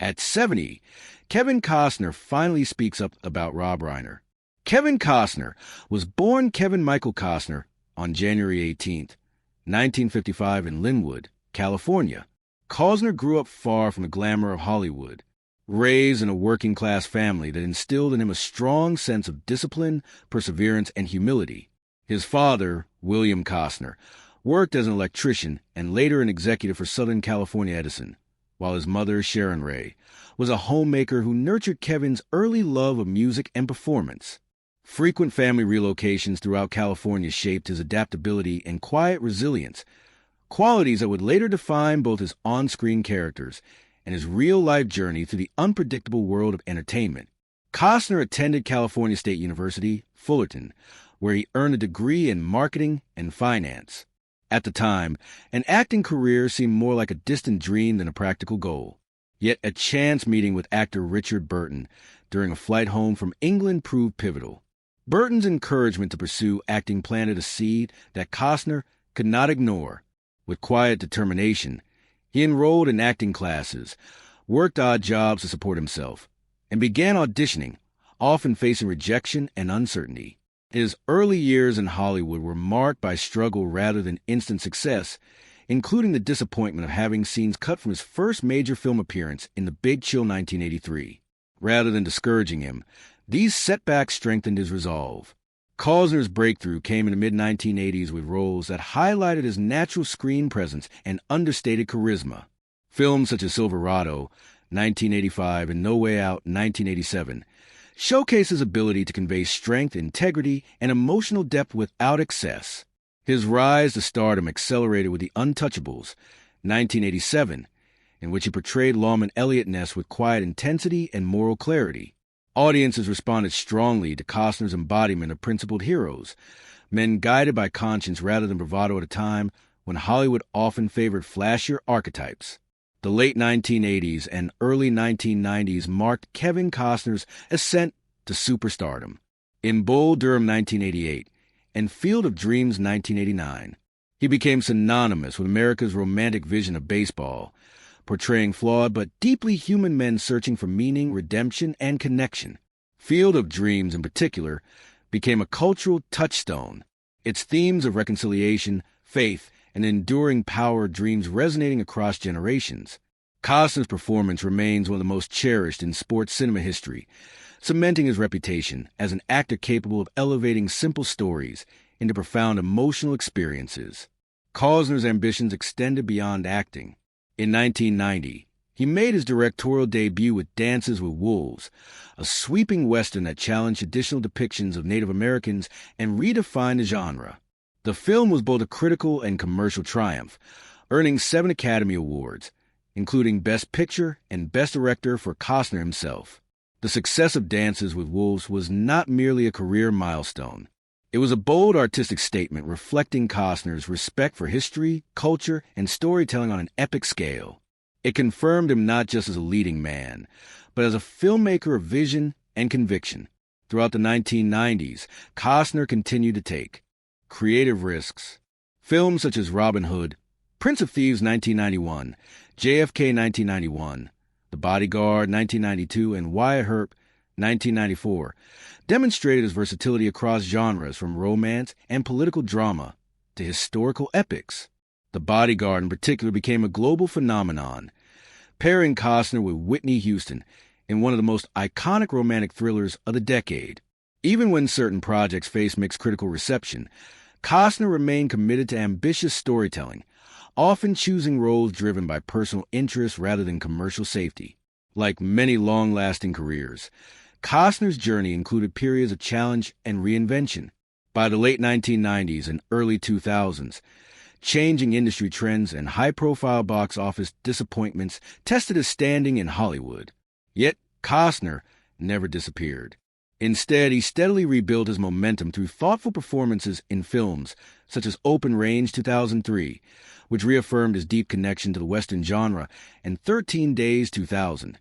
At 70, Kevin Costner finally speaks up about Rob Reiner. Kevin Costner was born Kevin Michael Costner on January 18, 1955 in Linwood, California. Costner grew up far from the glamour of Hollywood, raised in a working-class family that instilled in him a strong sense of discipline, perseverance, and humility. His father, William Costner, worked as an electrician and later an executive for Southern California Edison, while his mother, Sharon Ray, was a homemaker who nurtured Kevin's early love of music and performance. Frequent family relocations throughout California shaped his adaptability and quiet resilience, qualities that would later define both his on-screen characters and his real-life journey through the unpredictable world of entertainment. Costner attended California State University, Fullerton, where he earned a degree in marketing and finance. At the time, an acting career seemed more like a distant dream than a practical goal. Yet a chance meeting with actor Richard Burton during a flight home from England proved pivotal. Burton's encouragement to pursue acting planted a seed that Costner could not ignore. With quiet determination, he enrolled in acting classes, worked odd jobs to support himself, and began auditioning, often facing rejection and uncertainty. His early years in Hollywood were marked by struggle rather than instant success, including the disappointment of having scenes cut from his first major film appearance in The Big Chill 1983. Rather than discouraging him, these setbacks strengthened his resolve. Costner's breakthrough came in the mid-1980s with roles that highlighted his natural screen presence and understated charisma. Films such as Silverado, 1985, and No Way Out, 1987, showcase his ability to convey strength, integrity, and emotional depth without excess. His rise to stardom accelerated with The Untouchables, 1987, in which he portrayed lawman Elliot Ness with quiet intensity and moral clarity. Audiences responded strongly to Costner's embodiment of principled heroes, men guided by conscience rather than bravado at a time when Hollywood often favored flashier archetypes. The late 1980s and early 1990s marked Kevin Costner's ascent to superstardom. In Bull Durham 1988 and Field of Dreams 1989, he became synonymous with America's romantic vision of baseball, portraying flawed but deeply human men searching for meaning, redemption, and connection. Field of Dreams, in particular, became a cultural touchstone, its themes of reconciliation, faith, and enduring power of dreams resonating across generations. Costner's performance remains one of the most cherished in sports cinema history, cementing his reputation as an actor capable of elevating simple stories into profound emotional experiences. Costner's ambitions extended beyond acting. In 1990, he made his directorial debut with Dances with Wolves, a sweeping western that challenged traditional depictions of Native Americans and redefined the genre. The film was both a critical and commercial triumph, earning 7 Academy Awards, including Best Picture and Best Director for Costner himself. The success of Dances with Wolves was not merely a career milestone. It was a bold artistic statement reflecting Costner's respect for history, culture, and storytelling on an epic scale. It confirmed him not just as a leading man, but as a filmmaker of vision and conviction. Throughout the 1990s, Costner continued to take creative risks. Films such as Robin Hood, Prince of Thieves 1991, JFK 1991, The Bodyguard 1992, and Wyatt Earp 1994 demonstrated his versatility across genres from romance and political drama to historical epics. The Bodyguard in particular became a global phenomenon, pairing Costner with Whitney Houston in one of the most iconic romantic thrillers of the decade. Even when certain projects faced mixed critical reception, Costner remained committed to ambitious storytelling, often choosing roles driven by personal interest rather than commercial safety. Like many long-lasting careers, Costner's journey included periods of challenge and reinvention. By the late 1990s and early 2000s, changing industry trends and high-profile box office disappointments tested his standing in Hollywood. Yet Costner never disappeared. Instead, he steadily rebuilt his momentum through thoughtful performances in films such as Open Range 2003, which reaffirmed his deep connection to the Western genre, and 13 Days 2000,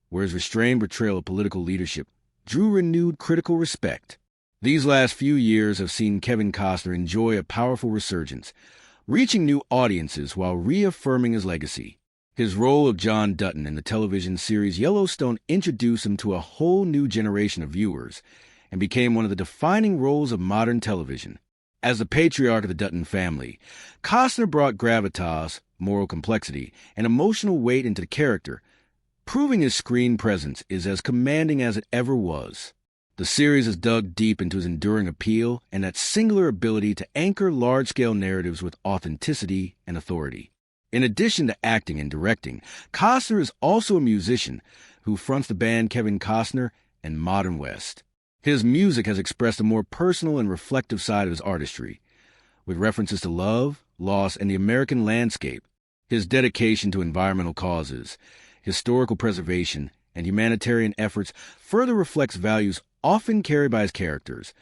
where his restrained portrayal of political leadership drew renewed critical respect. These last few years have seen Kevin Costner enjoy a powerful resurgence, reaching new audiences while reaffirming his legacy. His role of John Dutton in the television series Yellowstone introduced him to a whole new generation of viewers and became one of the defining roles of modern television. As the patriarch of the Dutton family, Costner brought gravitas, moral complexity, and emotional weight into the character, proving his screen presence is as commanding as it ever was. The series has dug deep into his enduring appeal and that singular ability to anchor large-scale narratives with authenticity and authority. In addition to acting and directing, Costner is also a musician who fronts the band Kevin Costner and Modern West. His music has expressed a more personal and reflective side of his artistry, with references to love, loss, and the American landscape. His dedication to environmental causes, historical preservation, and humanitarian efforts further reflects values often carried by his characters: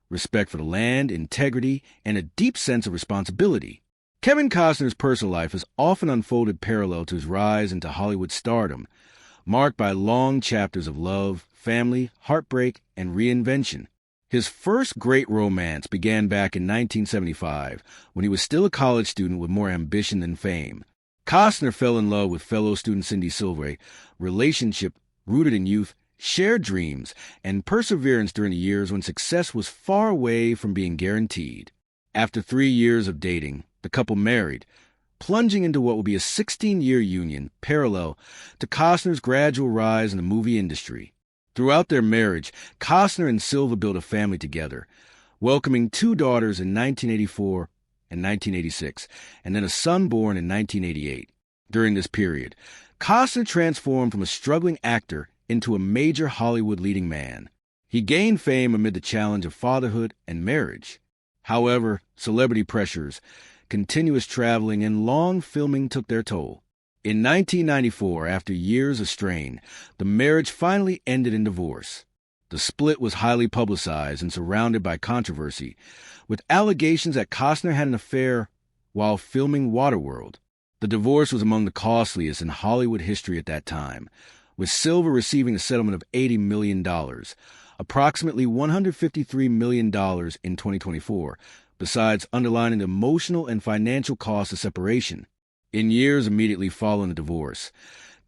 respect for the land, integrity, and a deep sense of responsibility. Kevin Costner's personal life has often unfolded parallel to his rise into Hollywood stardom, marked by long chapters of love, family, heartbreak, and reinvention. His first great romance began back in 1975, when he was still a college student with more ambition than fame. Costner fell in love with fellow student Cindy Silver, a relationship rooted in youth, shared dreams, and perseverance during the years when success was far away from being guaranteed. After 3 years of dating, the couple married, plunging into what would be a 16-year union parallel to Costner's gradual rise in the movie industry. Throughout their marriage, Costner and Silva built a family together, welcoming 2 daughters in 1984 and 1986, and then a son born in 1988. During this period, Costner transformed from a struggling actor into a major Hollywood leading man. He gained fame amid the challenge of fatherhood and marriage. However, celebrity pressures, continuous traveling, and long filming took their toll. In 1994, after years of strain, the marriage finally ended in divorce. The split was highly publicized and surrounded by controversy, with allegations that Costner had an affair while filming Waterworld. The divorce was among the costliest in Hollywood history at that time, with Silva receiving a settlement of $80 million, approximately $153 million in 2024, besides underlining the emotional and financial costs of separation. In years immediately following the divorce,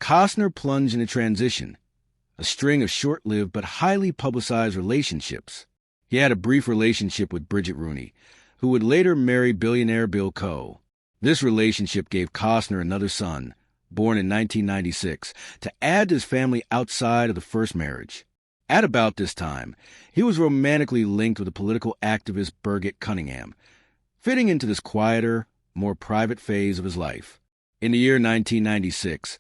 Costner plunged into transition, a string of short-lived but highly publicized relationships. He had a brief relationship with Bridget Rooney, who would later marry billionaire Bill Coe. This relationship gave Costner another son, born in 1996, to add to his family outside of the first marriage. At about this time, he was romantically linked with the political activist Birgit Cunningham, fitting into this quieter, more private phase of his life. In the year 1996,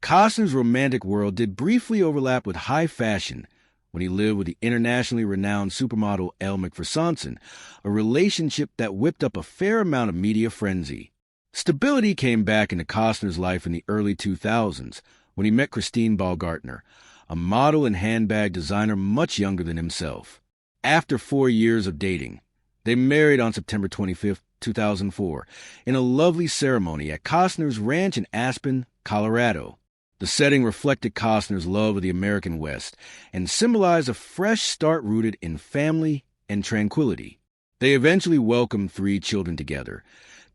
Costner's romantic world did briefly overlap with high fashion when he lived with the internationally renowned supermodel Elle Macpherson, a relationship that whipped up a fair amount of media frenzy. Stability came back into Costner's life in the early 2000s when he met Christine Baumgartner, a model and handbag designer much younger than himself. After 4 years of dating, they married on September 25, 2004, in a lovely ceremony at Costner's ranch in Aspen, Colorado. The setting reflected Costner's love of the American West and symbolized a fresh start rooted in family and tranquility. They eventually welcomed 3 children together: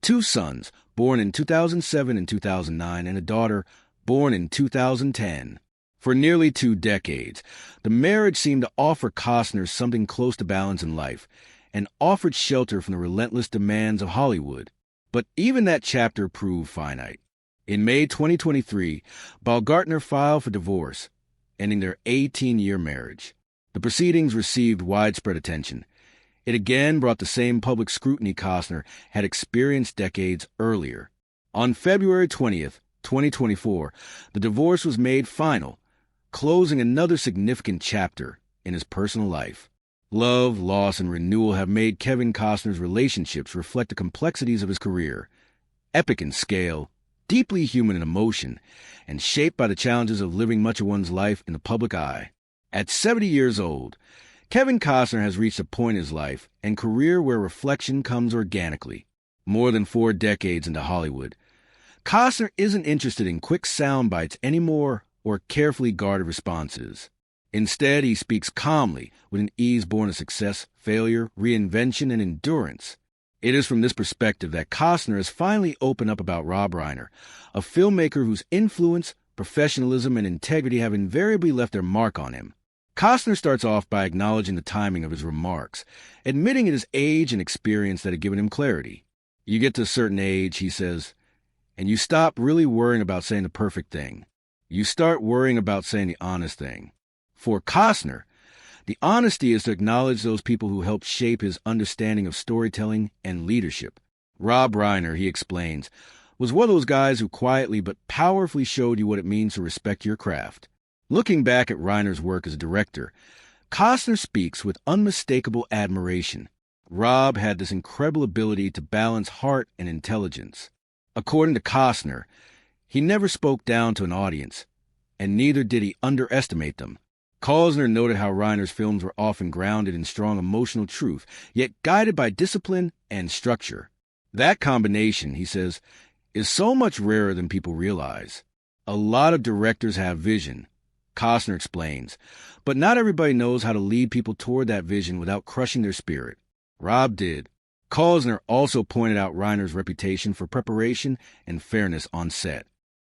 2 sons, born in 2007 and 2009, and a daughter, born in 2010. For nearly 2 decades, the marriage seemed to offer Costner something close to balance in life and offered shelter from the relentless demands of Hollywood. But even that chapter proved finite. In May 2023, Baumgartner filed for divorce, ending their 18-year marriage. The proceedings received widespread attention. It again brought the same public scrutiny Costner had experienced decades earlier. On February 20th, 2024, the divorce was made final, closing another significant chapter in his personal life. Love, loss, and renewal have made Kevin Costner's relationships reflect the complexities of his career, epic in scale, deeply human in emotion, and shaped by the challenges of living much of one's life in the public eye. At 70 years old, Kevin Costner has reached a point in his life and career where reflection comes organically. More than 4 decades into Hollywood, Costner isn't interested in quick sound bites anymore or carefully guarded responses. Instead, he speaks calmly with an ease born of success, failure, reinvention, and endurance. It is from this perspective that Costner has finally opened up about Rob Reiner, a filmmaker whose influence, professionalism, and integrity have invariably left their mark on him. Costner starts off by acknowledging the timing of his remarks, admitting it is age and experience that have given him clarity. You get to a certain age, he says, and you stop really worrying about saying the perfect thing. You start worrying about saying the honest thing. For Costner, the honesty is to acknowledge those people who helped shape his understanding of storytelling and leadership. Rob Reiner, he explains, was one of those guys who quietly but powerfully showed you what it means to respect your craft. Looking back at Reiner's work as a director, Costner speaks with unmistakable admiration. Rob had this incredible ability to balance heart and intelligence. According to Costner, he never spoke down to an audience, and neither did he underestimate them. Costner noted how Reiner's films were often grounded in strong emotional truth, yet guided by discipline and structure. That combination, he says, is so much rarer than people realize. A lot of directors have vision, Costner explains, but not everybody knows how to lead people toward that vision without crushing their spirit. Rob did. Costner also pointed out Reiner's reputation for preparation and fairness on set.